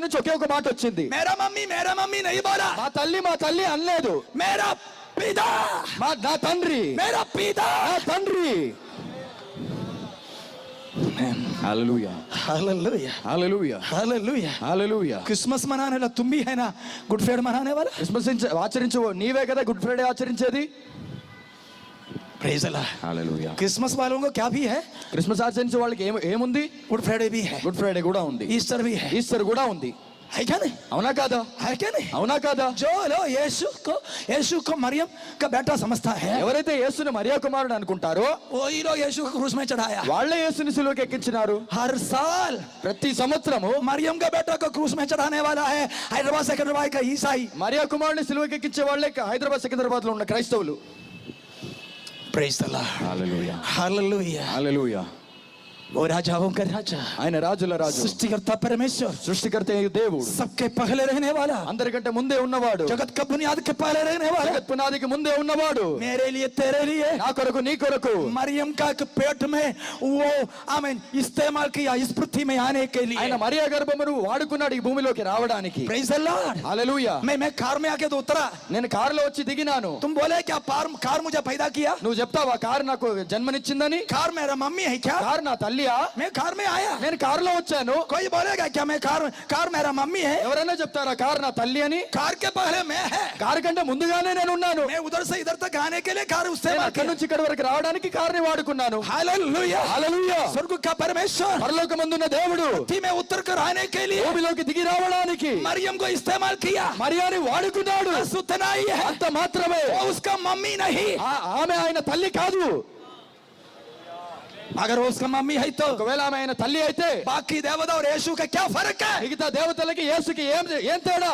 నుంచి ఒకే ఒక మాట వచ్చింది. मेरा मम्मी नहीं बोला, మా తల్లి అనలేదు. मेरा पिता, నా తండ్రి, मेरा पिता, నా తండ్రి. హల్లెలూయా, हालेलुया, హల్లెలూయా, हालेलुया, హల్లెలూయా. क्रिसमस मनाने वाला तुम भी है ना, गुड फ्राइडे मनाने वाला. క్రిస్మస్ ఆచరించు నీవే కదా గుడ్ ఫ్రైడే ఆచరించేది. प्रेज अल्लाह, హల్లెలూయా. क्रिसमस वालों को क्या भी है, క్రిస్మస్ ఆచరించే వాళ్ళకి ఏముంది? गुड फ्राइडे भी है, గుడ్ ఫ్రైడే కూడా ఉంది, ईस्टर भी है, ఈస్టర్ కూడా ఉంది. है क्या नहीं, అవునా కాదా? है क्या नहीं. అవునా కాదా? जो लोग यीशु को मरियम का बेटा समझता है, ఎవరైతే యేసుని మరియా కుమారుడు అనుకుంటారో वही लोग यीशु को क्रूस में चढ़ाया. వాళ్ళే యేసుని సిలువకి ఎక్కించినారు. हर साल ప్రతి సంవత్సరము मरियम का बेटा को क्रूस में चढ़ाने वाला है हैदराबाद सिकंदराबाद का ईसाई. మరియా కుమారుడిని సిలువకి ఎక్కించే వాళ్ళే హైదరాబాద్ సికింద్రాబాద్ లో ఉన్న క్రైస్తవులు. Praise the lord, hallelujah, hallelujah. Hallelujah. वो राजाओं का राजा, ఆయన రాజుల రాజు, सृष्टिकर्ता परमेश्वर, సృష్టికర్త దేవుడు, सबके पहले रहने वाला, అందరికంటే ముందే ఉన్నవాడు, जगत का बुनियाद के पहले रहने वाला, జగత్ పునాదికి ముందే ఉన్నవాడు. मेरे लिए तेरे लिए నా కొరకు నీ కొరకు मरियम का पेट में वो आमीन इस्तेमाल किया इस पृथ्वी में आने के लिए. ఆయన మరియా గర్భమును వాడుకున్నాడు ఈ భూమిలోకి రావడానికి. Praise the lord. హల్లెలూయా. मैं कार में आके तो उतरा, నేను కారులో వచ్చి దిగినాను. तुम बोले क्या कार मुझे पैदा किया, నువ్వు చెప్తావా కారు నాకు జన్మనిచ్చిందని? कार मेरा मम्मी है क्या, కారు నా తల్లియా? मैं कार में आया. నేను కారులో వచ్చాను. कोई बोलेगा क्या मैं कार मेरा मम्मी है, ఎవరైనా చెప్తారా కారు నా తల్లి అని? कार के पहले मैं है, కారు కంటే ముందుగానే నేను ఉన్నాను. मैं उधर से इधर तक आने के लिए कार నేను इस्तेमाल అక్కడి నుంచి ఇక్కడి వరకు రావడానికి కారుని వాడుకున్నాను. हालेलुया, హల్లెలూయా. स्वर्ग का परमेश्वर పరలోకమందున్న దేవుడు पृथ्वी में उतर कर आने के लिए భూమిలోకి దిగి రావడానికి मरियम को इस्तेमाल किया. మరియాని వాడుకున్నాడు. बस उतना ही है, అంత మాత్రమే. वो उसका मम्मी नहीं. ఆమె ఆయన తల్లి కాదు. अगर वो उसका मम्मी है तो ఒకవేళ ఆమె ఆయన తల్లి అయితే बाकी देवता और यीशु का क्या फर्क है. మిగతా దేవతలకి యేసుకి ఏం తేడా?